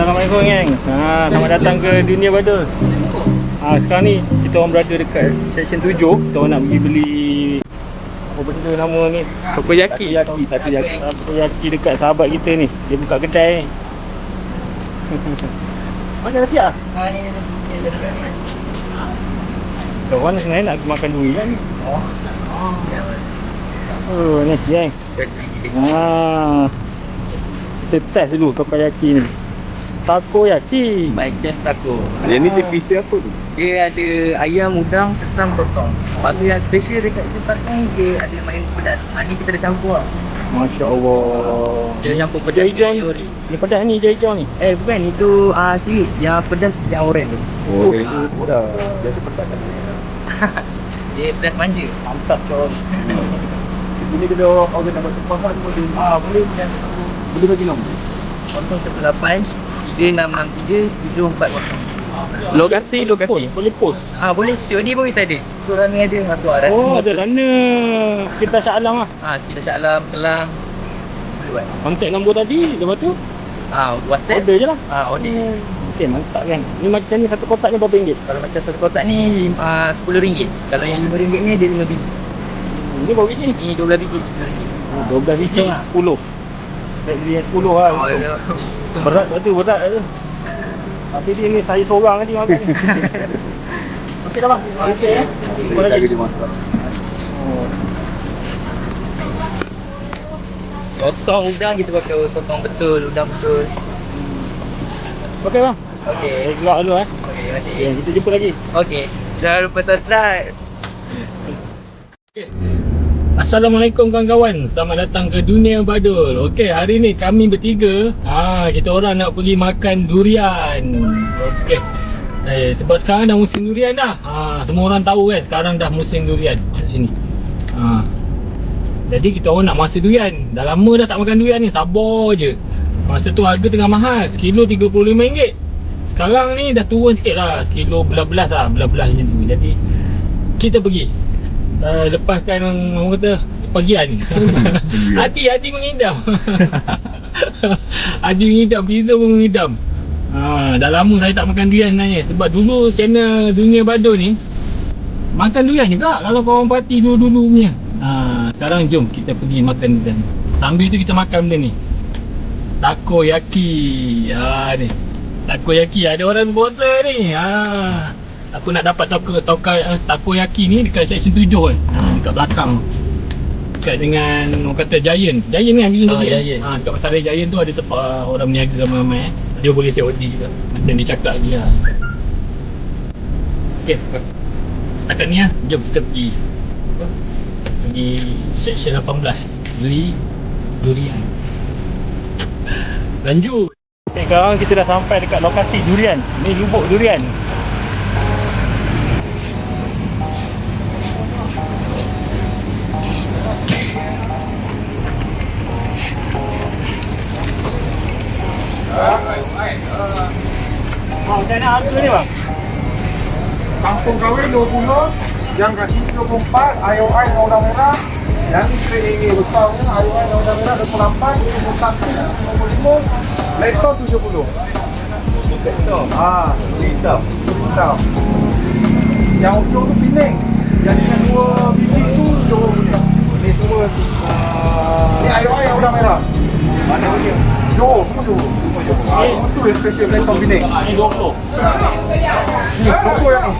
Assalamualaikum geng. Selamat datang ke Dunia Badul. Sekarang ni kita orang berada dekat section 7. Kita orang nak pergi beli apa benda nama ni? Takoyaki. Takoyaki dekat sahabat kita ni. Dia buka kedai. Mana dah siap? Kita orang sebenarnya nak makan durian ni. Ni geng. Kita test dulu takoyaki ni. Takoyaki. Baik, chef taco. Yang ni tipis apa tu? Dia ada ayam, udang, ketam, potong. Lepas tu yang special dekat chef taco ni, dia ada main pedas. Ni kita dah campur lah. Masya Allah. Dia dah campur pedas. Hijau ni. Ni pedas ni, hijau ni. Bukan, itu sirip. Yang pedas yang oren tu. Oh, itu dah. Dia ada pedas kan? Dia pedas manja. Mantap coy. Ini kalau orang nak buat tempahan boleh. Boleh. Boleh bagi nombor. 018 3663 740. Lokasi. Boleh post. Boleh. COD pun kita ada. Turun ni ada satu arah. Oh, ada dana. Kita Shah Alam lah. Kita Shah Alam, Kelang. Boleh buat. Kontak nombor tadi. Lepas tu WhatsApp. order je lah. Order. Okey, mantap kan. Ni macam ni satu kotak ni berapa ringgit? Kalau macam satu kotak ni RM10. Kalau yang RM5 ni dia 5 biji. Ni berapa biji ni? Ni 12 biji, RM10. 12 biji, 10. Baik beli yang 10 lah. Berat tu, berat tu. Tapi dia ni saya seorang tadi makan ni. Okey dah bang. Okey ya. Boleh lagi. Sotong udang kita pakai sotong betul, udang betul. Okey bang. Okey. Gerak dulu Okey, mari. Okay, kita jumpa lagi. Okey. Jangan lupa subscribe. Assalamualaikum kawan-kawan. Selamat datang ke Dunia Badul. Okey, hari ni kami bertiga kita orang nak pergi makan durian. Okey. Sebab sekarang dah musim durian dah. Semua orang tahu kan sekarang dah musim durian kat sini. Jadi kita orang nak masak durian. Dah lama dah tak makan durian ni, sabar je. Masa tu harga tengah mahal, sekilo RM35. Sekarang ni dah turun sikit lah, sekilo belas-belas lah, belas-belas macam tu. Jadi kita pergi lepaskan orang kata pagian. Hati mengidam. Hati mengidam, pizza pun mengidam. Dah lama saya tak makan durian sebenarnya. Sebab dulu channel Dunia Badul ni makan durian juga kalau korang parti dulu-dulu punya. Sekarang jom kita pergi makan durian. Sambil tu kita makan benda ni, takoyaki. Ni takoyaki, ada orang sponsor ni. Aku nak dapat takoyaki ni dekat section 7 kan. Dekat belakang. Dekat dengan orang kata Giant. Giant ni ambil sendiri. Giant. Dekat pasar Giant tu ada tempat orang berniaga ramai-ramai. Dia boleh COD juga. Macam dia cakap lagi lah. Okey. Takat ni jom kita pergi section 18. Beli durian. Lanjut. Okay, sekarang kita dah sampai dekat lokasi durian. Ni lubuk durian. Macam mana harga ni bang? Kampung kahwin 20, yang kat sini 24, IOI yang udang merah. Yang ni AA besar ni, IOI yang udang merah 28, 21, 55, letter 70. Letter. Hitam. Yang ujung tu pining. Yang dengan 2 biji tu Johor punya. Ni semua ni IOI yang udang merah. Mana punya? Johor, semua Johor. Itu yang special letter pining. Ni 20. Ni, 20 yang ni.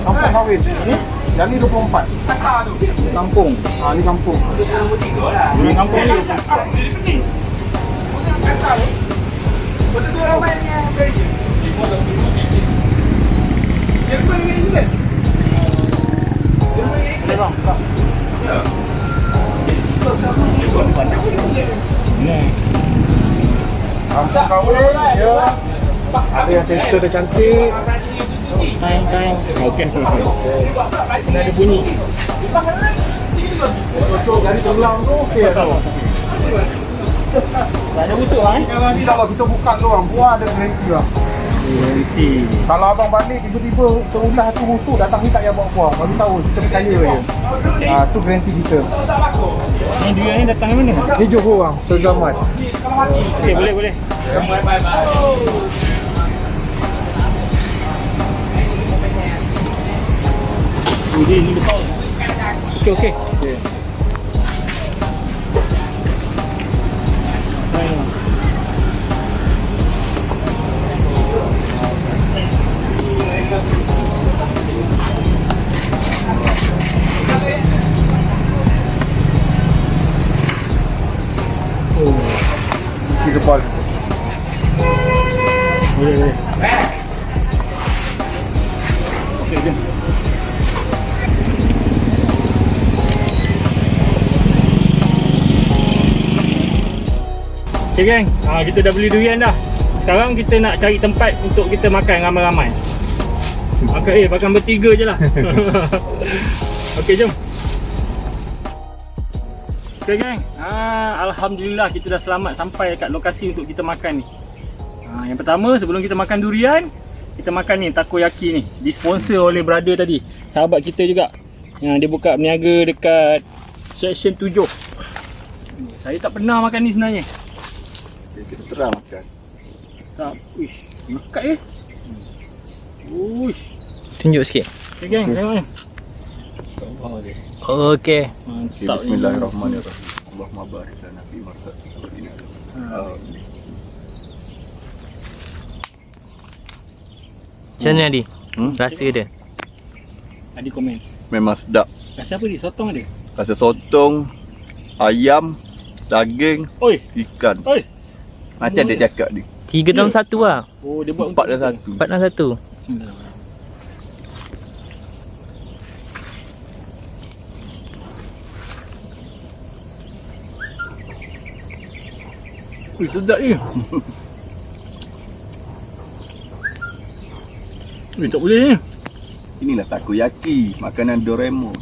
Kampung kahwin. Yang ni 24. Kampung. Ni kampung. Ni kampung ni. Betul ramai ni yang beri. Yang mana yang ini kan? Boleh bang. Ya. Ni. Kampung kahwin, ya. Ada yang tester dia cantik. Kain. Okey. Ini ada bunyi. Cocok dari tulang tu okey tau. Tak ada busuk kan? Ni kalau kita buka tu orang buah ada garanti lah. Nanti. Kalau abang balik tiba-tiba seulah tu musuh datang ni tak payah bawa keluar. Bagi tahu kita percaya je. Tu garanti kita. Ni durian ni datang dari mana? Ni Johor bang, Sergamat. Okey, boleh. Dia ni besar. Okey. Isi depan. Boleh. Okey, jom. Okay geng, kita dah beli durian dah. Sekarang kita nak cari tempat untuk kita makan ramai-ramai. Makan bertiga je lah. Okey, jom. Okay geng, Alhamdulillah kita dah selamat sampai kat lokasi untuk kita makan ni. Yang pertama, sebelum kita makan durian, kita makan ni takoyaki ni. Disponsor oleh brother tadi, sahabat kita juga. Dia buka berniaga dekat Section 7. Saya tak pernah makan ni sebenarnya. Kita terang makan. Tak, uish, lekat Uish. Tunjuk sikit. Okay geng, tengok ni. Okey. Mantap. Bismillahirrahmanirrahim. Allahumma barik lana fi marzaqina. Macam mana Adi? Rasa dia? Adi komen. Memang sedap. Rasa apa ni? Sotong ada? Rasa sotong, ayam, daging, Oi, ikan. oi. Macam dia cakap ni. 3 dalam 1 lah. Oh, dia buat 4 dan 1. 4 dalam 1. Bismillah. Ui, sedap je. Ui, tak boleh ni. Inilah takoyaki, makanan Doraemon.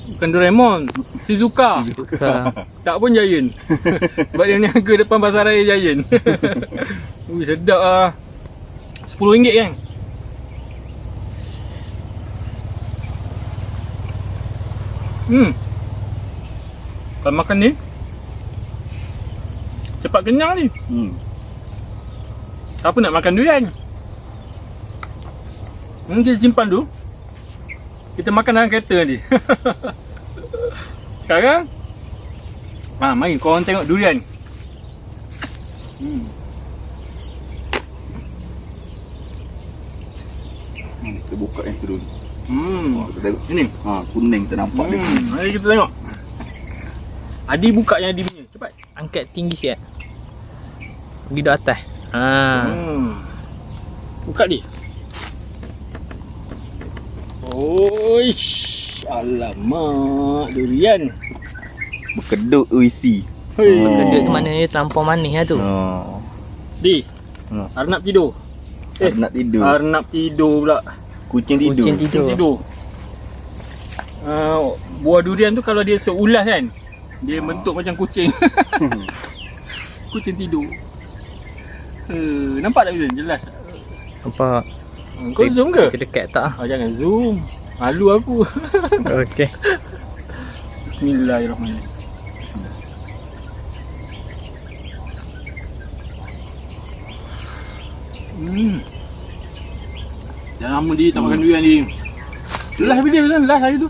Bukan Doraemon, Shizuka. Suka. Tak pun Giant. Sebab dia niaga depan pasar raya Giant. Ui, sedap lah. RM10 kan? Kalau makan ni cepat kenyang ni. Siapa nak makan durian? Kita simpan dulu. Kita makan dalam kereta nanti. Sekarang mari korang tengok durian. Kita buka yang tu dulu. Kita tengok. Ini. Kuning kita nampak dia. Mari kita tengok. Adi buka yang Adi punya. Cepat. Angkat tinggi sikit. Pergi duduk atas. Buka dia. Oish, alamak, durian. Berkedut tu isi. Berkedut tu maknanya terlampau manis lah tu. Di. Arnab tidur. Nak tidur. Arnab tidur pula. Kucing tidur. Kucing tidur. Buah durian tu kalau dia seulas kan, dia bentuk macam kucing. Kucing tidur. Nampak tak Bizan? Jelas. Nampak. Kau zoom ke? Dekat tak? Jangan zoom. Malu aku. Okey. Bismillahirrahmanirrahim. Dah lama dia tak makan durian ni. Last bila Bizan? Last hari tu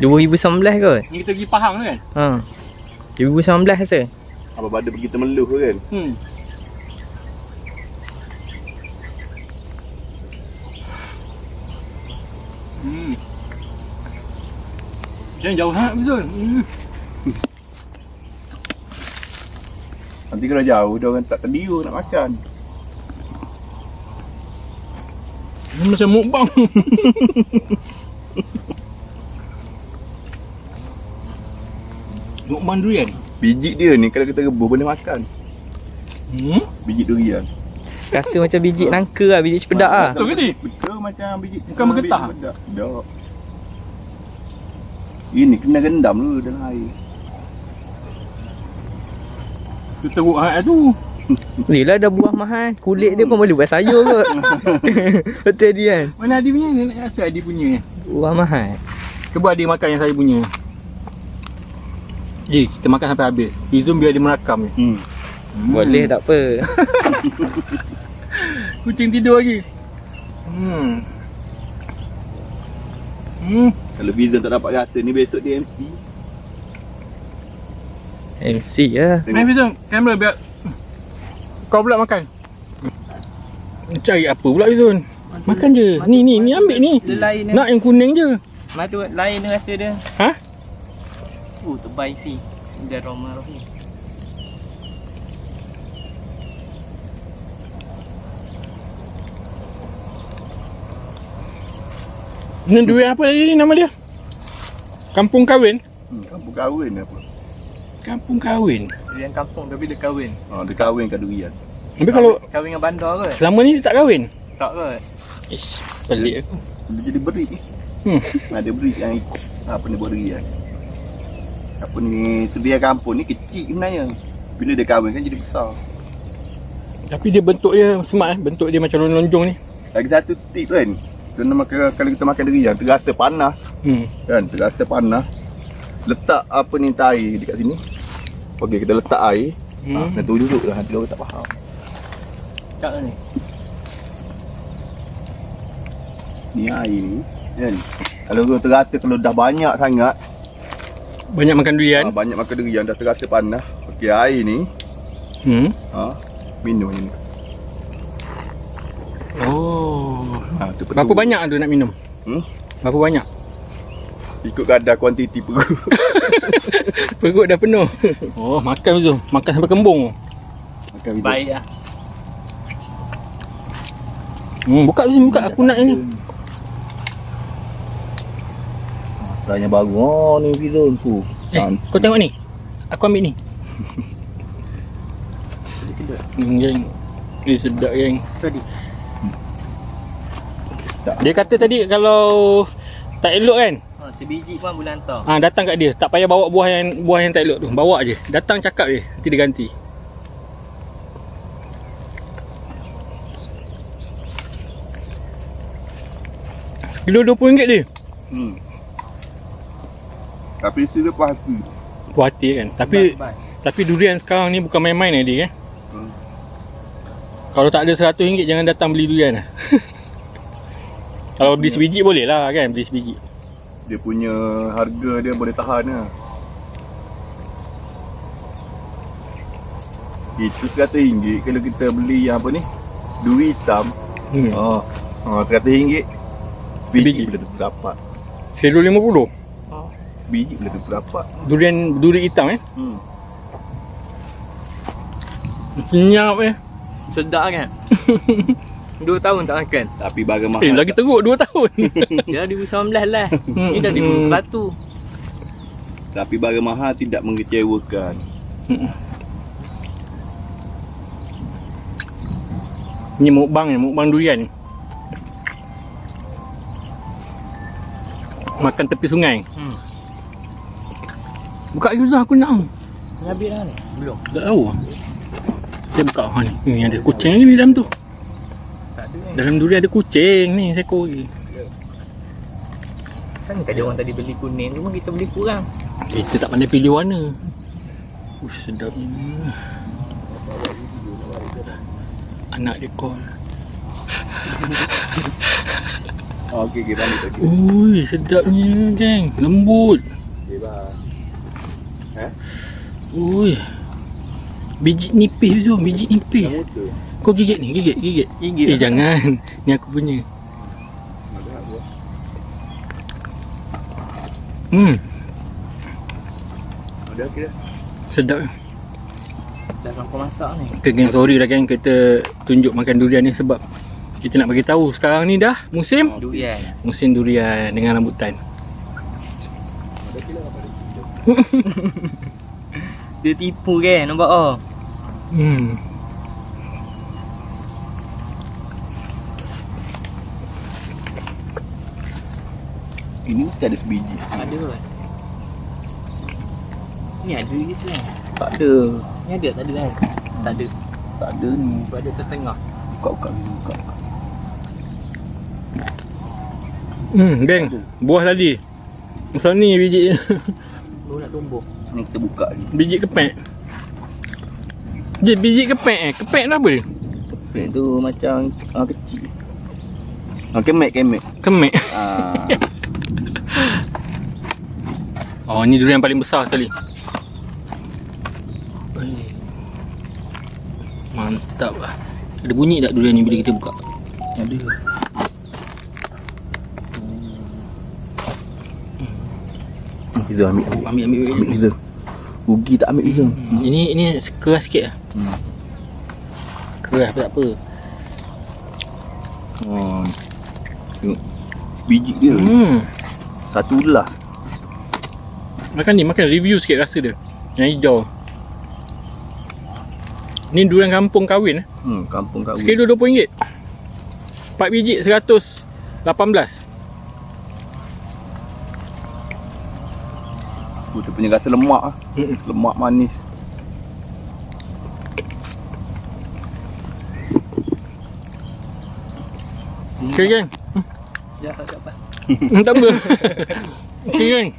2019 kot. ni kita pergi Pahang tu kan? 2019 rasa. Abang Badar pergi Temeluh tu kan. Jangan jauh sangat Bizan. Nanti kalau jauh dia orang tak terdiu nak makan. Ni macam mukbang. Mukbang durian. Biji dia ni kalau kita rebus boleh makan. Biji durian. Rasa macam biji nangka lah, biji cepedak lah. Betul ke ni? Betul macam biji. Bukan bergetah? Tak. Ini kena rendam dulu dalam air. Dia teruk sangat tu. Ni lah dah buah mahal. Kulit dia pun boleh buat sayur kot. Betul dia kan? Mana Adi punya? Nak rasa Adi punya ni. Buah mahal. Cuba Adi makan yang saya punya. Kita makan sampai habis. Izum biar dia merakam ni. Boleh tak apa. Kucing tidur lagi. Kalau Bizon tak dapat rasa ni besok dia MC. MC ya. Main Izum, kamera biar kau pula makan. Cari apa pula Izun? Makan je. Ni ambil ni. Dia lain Nak yang kuning je. Matu lain rasa dia. Ha? Terbaik sih. Bismillahirrahmanirrahim. Ni durian apa tadi ni nama dia? Kampung kahwin? Kampung kahwin apa? Kampung kahwin. Durian kampung tapi dia kahwin. Dia kahwin kat durian. Tapi kalau Kahwin dengan bandar kot. selama ni dia tak kahwin? Tak kot. Ish, pelik aku. Dia jadi berik. Ada berik yang ikut. Apa ni buat durian? Apa ni, durian kampung ni kecil sebenarnya. Bila dia kahwin kan jadi besar. Tapi dia bentuk dia smart bentuk dia macam lonjong ni. Lagi satu tip kan. Kalau kita makan durian terasa panas. Kan, terasa panas. Letak apa ni air dekat sini. Okey, kita letak air. Dan tu duduk dah, nanti orang tak faham. Tak ni. Ni air ni kan. Kalau kau terasa kalau dah banyak sangat, Banyak makan durian. banyak makan durian dah terasa panas. Okey, air ni minum macam ni. Oh. Tu betul. Berapa banyak tu nak minum? Berapa banyak? Ikut kadar kuantiti perut. Perut dah penuh. Oh, makan tu. Makan sampai kembung. Makan video. Baik lah. Buka sini, buka. Aku nak ni. Rasanya baru ni video tu. Kau tengok ni. Aku ambil ni. Geng. Ni sedap geng. Tadi. Dia kata tadi kalau tak elok kan, Sebiji pun boleh hantar. datang kat dia. Tak payah bawa buah yang tak elok tu. Bawa je. Datang cakap je. Nanti dia ganti. Kilo RM20 dia. Tapi isi dia puas hati. Puas hati kan. Tapi durian sekarang ni bukan main-main dia kan. Kalau tak ada RM100 jangan datang beli durian lah. Kalau beli sebiji boleh lah kan, beli sebiji. Dia punya harga dia boleh tahan lah. Itu RM100 kalau kita beli yang apa ni, duri hitam. RM100 Sebiji. Sebiji boleh tentu dapat. RM150. Sebiji boleh tentu dapat. Duri hitam Senyap Sedap kan? 2 tahun tak makan. Tapi barang mahal. lagi teruk 2 tahun. Dia dah 2019 lah. Ni dah 2021. Tapi barang mahal tidak mengecewakan. Ni mukbang durian ni. Makan tepi sungai. Buka lagi Zah, aku nak. Ni habis dah ni? Belum. Tak tahu. Saya buka ni. Ni ada kucing lagi ni dalam tu. Tak ada ni. Dalam durian ada kucing ni, seekor lagi. Kan tadi orang tadi beli kuning tu pun kita beli kurang. Kita tak pandai pilih warna. Sedapnya. Anak dia call. Okey, balik tadi. Ui, sedapnya geng. Lembut. Okey, bye. Ui. Biji nipis tu, biji nipis. Kau gigit ni, gigit. Gigit. Jangan. Ni aku punya. Ada okey dah. Sedap. Dah sampai masak ni. Okay, geng, sorry lah geng kita tunjuk makan durian ni sebab kita nak bagi tahu sekarang ni dah musim durian dengan rambutan. Dia tipu kan, nampak oh. Ini mesti ada sebiji. Ada kan. Ni ada lagi sebenarnya. Tak ada. Ni ada tak ada kan? Tak ada. Tak ada ni. Sebab dia tertengah. Buka. Geng, buah tadi. Macam ni biji Baru nak tumbuh. Ni kita buka ni. biji kepek. Biji kepek Kepek tu apa dia? Pek tu macam kecil. Kemek. Kemek. Ah. Oh, ni durian paling besar sekali. Mantap lah. Ada bunyi tak durian ni bila kita buka? Ada. Kita ambil. Ambil. Kita. Rugi tak ambil kita. Ini keras sikit lah. Keras tak apa. Oh. Tengok. Biji dia. Satu lah. Makan review sikit rasa dia. Yang hijau. Ni durian kampung kahwin. Kampung kahwin. Kilo RM20. 4 biji 118. Dia punya rasa lemak lah. Lemak manis. Okay geng. Ya, tak dapat. Tak apa. Okay geng.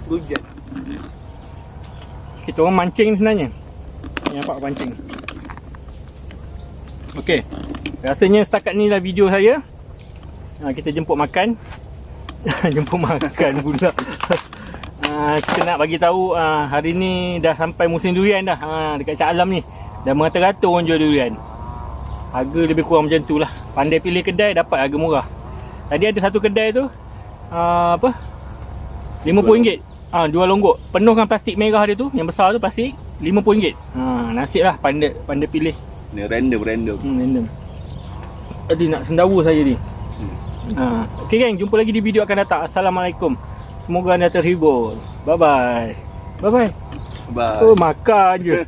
Hujan. Kita orang mancing ni sebenarnya. Ni nampak pancing. Okey. Rasanya setakat ni lah video saya. Kita jemput makan. Jemput makan pula. Kita nak bagi tahu hari ni dah sampai musim durian dah. Dekat Shah Alam ni. Dah merata-rata orang jual durian. Harga lebih kurang macam tu lah. Pandai pilih kedai dapat harga murah. Tadi ada satu kedai tu RM50. Dua longgok. Penuhkan plastik merah dia tu, yang besar tu plastik, RM50. Nasib lah pandai pilih. Ni random. Random. Tadi nak sendawa saya ni. Okey geng, jumpa lagi di video akan datang. Assalamualaikum. Semoga anda terhibur. Bye bye. Bye. Oh, makan je.